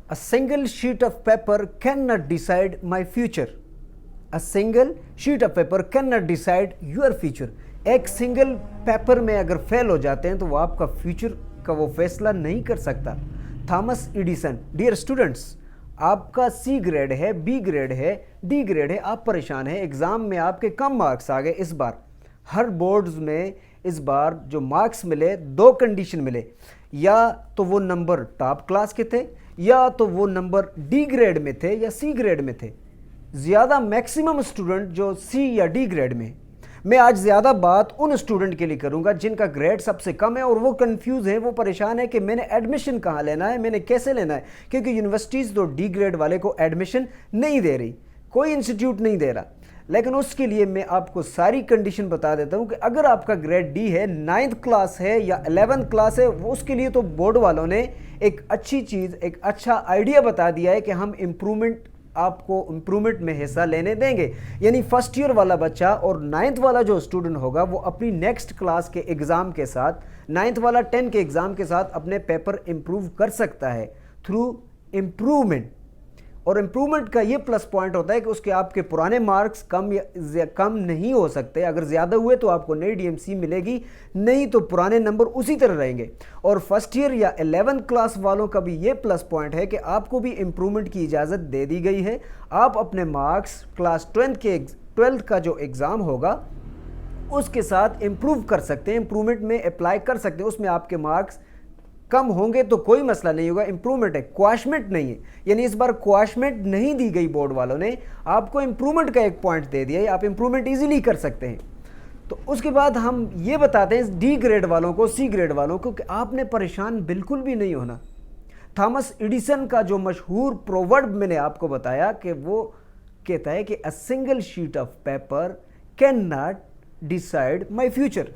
A single sheet of paper cannot decide my future. A single sheet of paper cannot decide your future. एक single paper में अगर fail हो जाते हैं तो वो आपका फ्यूचर का वो फैसला नहीं कर सकता. Thomas Edison. डियर स्टूडेंट्स, आपका सी ग्रेड है, बी ग्रेड है, डी ग्रेड है, आप परेशान हैं. एग्ज़ाम में आपके कम मार्क्स आ गए इस बार. हर बोर्ड्स में इस बार जो मार्क्स मिले, दो कंडीशन मिले. या तो वो नंबर टॉप क्लास के थे, या तो वो नंबर डी ग्रेड में थे या सी ग्रेड में थे. ज़्यादा मैक्सिमम स्टूडेंट जो सी या डी ग्रेड में. मैं आज ज़्यादा बात उन स्टूडेंट के लिए करूंगा जिनका ग्रेड सबसे कम है और वो कंफ्यूज हैं, वो परेशान है कि मैंने एडमिशन कहाँ लेना है, मैंने कैसे लेना है. क्योंकि यूनिवर्सिटीज़ तो डी ग्रेड वाले को एडमिशन नहीं दे रही, कोई इंस्टीट्यूट नहीं दे रहा. लेकिन उसके लिए मैं आपको सारी कंडीशन बता देता हूँ कि अगर आपका ग्रेड डी है, 9th क्लास है या 11th क्लास है, वो उसके लिए तो बोर्ड वालों ने एक अच्छी चीज़, एक अच्छा आइडिया बता दिया है कि हम आपको इम्प्रूवमेंट में हिस्सा लेने देंगे. यानी फर्स्ट ईयर वाला बच्चा और 9th वाला जो स्टूडेंट होगा वो अपनी नेक्स्ट क्लास के एग्ज़ाम के साथ, 9th वाला 10 के एग्ज़ाम के साथ अपने पेपर इम्प्रूव कर सकता है थ्रू इम्प्रूवमेंट. और इम्प्रूवमेंट का ये प्लस पॉइंट होता है कि उसके आपके पुराने मार्क्स कम नहीं हो सकते. अगर ज़्यादा हुए तो आपको नई डीएमसी मिलेगी, नहीं तो पुराने नंबर उसी तरह रहेंगे. और फर्स्ट ईयर या 11th क्लास वालों का भी ये प्लस पॉइंट है कि आपको भी इम्प्रूवमेंट की इजाज़त दे दी गई है. आप अपने मार्क्स क्लास 12th का जो एग्ज़ाम होगा उसके साथ इम्प्रूव कर सकते हैं, इम्प्रूवमेंट में अप्लाई कर सकते हैं. उसमें आपके मार्क्स कम होंगे तो कोई मसला नहीं होगा. इम्प्रूवमेंट है, क्वाशमेंट नहीं है. यानी इस बार क्वाशमेंट नहीं दी गई बोर्ड वालों ने, आपको इम्प्रूवमेंट का एक पॉइंट दे दिया है, आप इम्प्रूवमेंट इजीली कर सकते हैं. तो उसके बाद हम ये बताते हैं डी ग्रेड वालों को, सी ग्रेड वालों को, कि आपने परेशान बिल्कुल भी नहीं होना. थॉमस एडिसन का जो मशहूर प्रोवर्ब मैंने आपको बताया कि वो कहता है कि a single sheet of paper can not decide my future.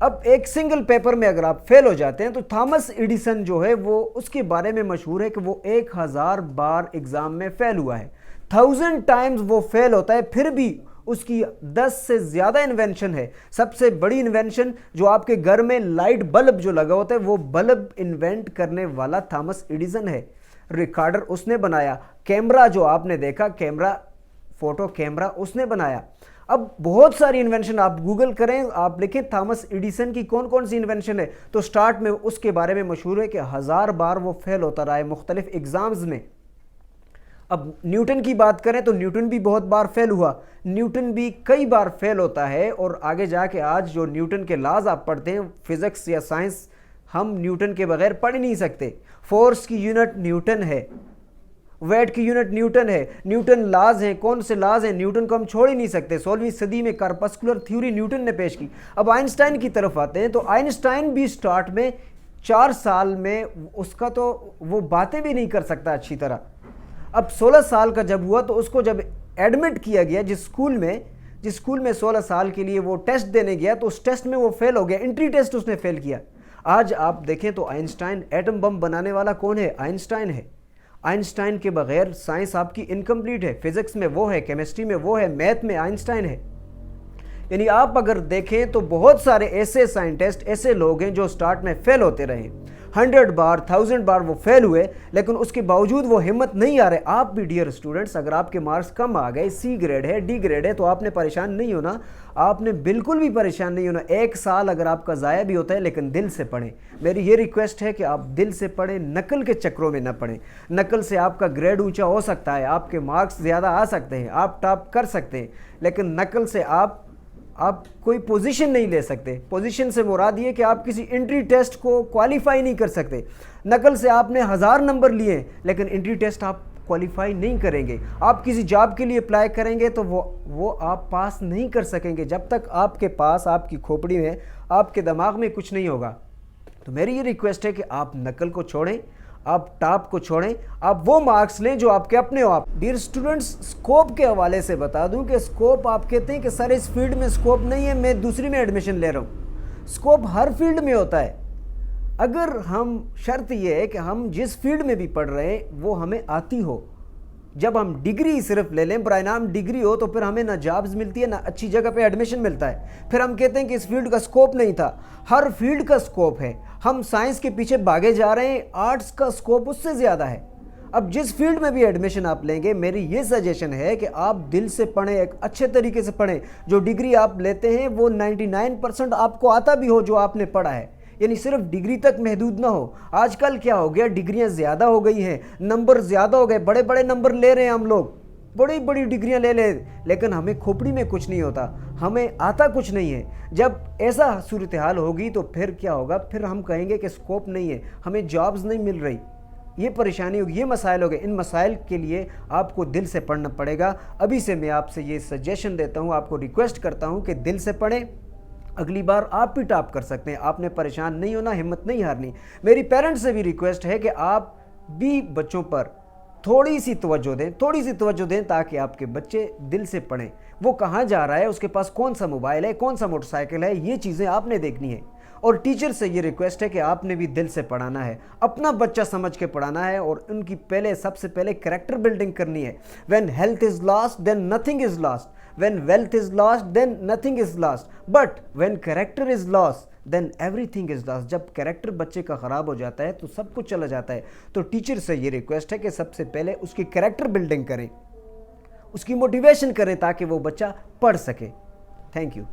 अब एक सिंगल पेपर में अगर आप फेल हो जाते हैं तो थॉमस एडिसन जो है वो उसके बारे में मशहूर है कि वो 1000 बार एग्ज़ाम में फेल हुआ है. 1000 टाइम्स वो फेल होता है, फिर भी उसकी 10 से ज़्यादा इन्वेंशन है. सबसे बड़ी इन्वेंशन जो आपके घर में लाइट बल्ब जो लगा होता है, वो बल्ब इन्वेंट करने वाला थॉमस एडिसन है. रिकॉर्डर उसने बनाया. कैमरा जो आपने देखा, फोटो कैमरा उसने बनाया. अब बहुत सारी इन्वेंशन आप गूगल करें, आप लिखें थॉमस एडिसन की कौन कौन सी इन्वेंशन है, तो स्टार्ट में उसके बारे में मशहूर है कि 1000 बार वो फेल होता रहा है मुख्तलिफ एग्ज़ाम्स में. अब न्यूटन की बात करें तो न्यूटन भी बहुत बार फेल हुआ. न्यूटन भी कई बार फेल होता है. और आगे जाके आज जो न्यूटन के लॉज आप पढ़ते हैं, फिज़िक्स या साइंस, हम न्यूटन के बगैर पढ़ नहीं सकते. फोर्स की यूनिट न्यूटन है, वेट की यूनिट न्यूटन है, न्यूटन लॉज हैं. कौन से लॉज हैं? न्यूटन को हम छोड़ ही नहीं सकते. 16वीं सदी में कार्पस्कुलर थ्योरी न्यूटन ने पेश की. अब आइंस्टाइन की तरफ आते हैं तो आइंस्टाइन भी स्टार्ट में 4 साल में उसका तो वो बातें भी नहीं कर सकता अच्छी तरह. अब 16 साल का जब हुआ तो उसको जब एडमिट किया गया जिस स्कूल में 16 साल के लिए वो टेस्ट देने गया, तो उस टेस्ट में वो फेल हो गया. एंट्री टेस्ट उसने फेल किया. आज आप देखें तो आइंस्टाइन, एटम बम बनाने वाला कौन है? आइंस्टाइन है. आइंस्टाइन के बगैर साइंस आपकी इनकम्प्लीट है. फिजिक्स में वो है, केमिस्ट्री में वो है, मैथ में आइंस्टाइन है. यानी आप अगर देखें तो बहुत सारे ऐसे साइंटिस्ट, ऐसे लोग हैं जो स्टार्ट में फेल होते रहे. 100 बार, 1000 बार वो फेल हुए, लेकिन उसके बावजूद वो हिम्मत नहीं आ रहे. आप भी डियर स्टूडेंट्स, अगर आपके मार्क्स कम आ गए, सी ग्रेड है, डी ग्रेड है, तो आपने परेशान नहीं होना. आपने बिल्कुल भी परेशान नहीं होना. 1 साल अगर आपका ज़ाया भी होता है, लेकिन दिल से पढ़ें. मेरी ये रिक्वेस्ट है कि आप दिल से पढ़ें, नकल के चक्रों में न पढ़ें. नकल से आपका ग्रेड ऊंचा हो सकता है, आपके मार्क्स ज़्यादा आ सकते हैं, आप टॉप कर सकते हैं, लेकिन नकल से आप कोई पोजीशन नहीं ले सकते. पोजीशन से मुराद ये कि आप किसी एंट्री टेस्ट को क्वालिफाई नहीं कर सकते. नकल से आपने 1000 नंबर लिए, लेकिन एंट्री टेस्ट आप क्वालिफाई नहीं करेंगे. आप किसी जॉब के लिए अप्लाई करेंगे तो वो आप पास नहीं कर सकेंगे जब तक आपके पास, आपकी खोपड़ी में, आपके दिमाग में कुछ नहीं होगा. तो मेरी ये रिक्वेस्ट है कि आप नकल को छोड़ें, आप टॉप को छोड़ें, आप वो मार्क्स लें जो आपके अपने हो. आप डियर स्टूडेंट्स, स्कोप के हवाले से बता दूं कि स्कोप, आप कहते हैं कि सर इस फील्ड में स्कोप नहीं है, मैं दूसरी में एडमिशन ले रहा हूं. स्कोप हर फील्ड में होता है. अगर हम, शर्त ये है कि हम जिस फील्ड में भी पढ़ रहे हैं वो हमें आती हो. جب ہم ڈگری صرف لے لیں، برائے نام ڈگری ہو، تو پھر ہمیں نہ جابز ملتی ہے نہ اچھی جگہ پہ ایڈمیشن ملتا ہے، پھر ہم کہتے ہیں کہ اس فیلڈ کا سکوپ نہیں تھا۔ ہر فیلڈ کا سکوپ ہے، ہم سائنس کے پیچھے بھاگے جا رہے ہیں، آرٹس کا سکوپ اس سے زیادہ ہے۔ اب جس فیلڈ میں بھی ایڈمیشن آپ لیں گے، میری یہ سجیشن ہے کہ آپ دل سے پڑھیں، ایک اچھے طریقے سے پڑھیں۔ جو ڈگری آپ لیتے ہیں وہ 99% آپ کو آتا بھی ہو جو آپ نے پڑھا ہے، یعنی صرف ڈگری تک محدود نہ ہو۔ آج کل کیا ہو گیا، ڈگریاں زیادہ ہو گئی ہیں، نمبر زیادہ ہو گئے، بڑے بڑے نمبر لے رہے ہیں ہم لوگ، بڑی بڑی ڈگریاں لے لیں، لیکن ہمیں کھوپڑی میں کچھ نہیں ہوتا، ہمیں آتا کچھ نہیں ہے۔ جب ایسا صورتحال ہوگی تو پھر کیا ہوگا، پھر ہم کہیں گے کہ سکوپ نہیں ہے، ہمیں جابز نہیں مل رہی، یہ پریشانی ہوگی، یہ مسائل ہو گئے۔ ان مسائل کے لیے آپ کو دل سے پڑھنا پڑے گا۔ ابھی سے میں آپ سے یہ سجیشن دیتا ہوں، آپ کو ریکویسٹ کرتا ہوں کہ دل سے پڑھیں، اگلی بار آپ بھی ٹاپ کر سکتے ہیں۔ آپ نے پریشان نہیں ہونا، ہمت نہیں ہارنی۔ میری پیرنٹس سے بھی ریکویسٹ ہے کہ آپ بھی بچوں پر تھوڑی سی توجہ دیں تاکہ آپ کے بچے دل سے پڑھیں۔ وہ کہاں جا رہا ہے، اس کے پاس کون سا موبائل ہے، کون سا موٹر سائیکل ہے، یہ چیزیں آپ نے دیکھنی ہے۔ اور ٹیچر سے یہ ریکویسٹ ہے کہ آپ نے بھی دل سے پڑھانا ہے، اپنا بچہ سمجھ کے پڑھانا ہے، اور ان کی سب سے پہلے کریکٹر بلڈنگ کرنی ہے۔ When health is lost, then nothing is lost. When wealth is lost, then nothing is lost. But when character is lost, then everything is lost. جب کریکٹر بچے کا خراب ہو جاتا ہے تو سب کچھ چلا جاتا ہے۔ تو ٹیچر سے یہ ریکویسٹ ہے کہ سب سے پہلے اس کی کریکٹر بلڈنگ کریں، اس کی موٹیویشن کریں تاکہ وہ بچہ پڑھ سکے۔ Thank you.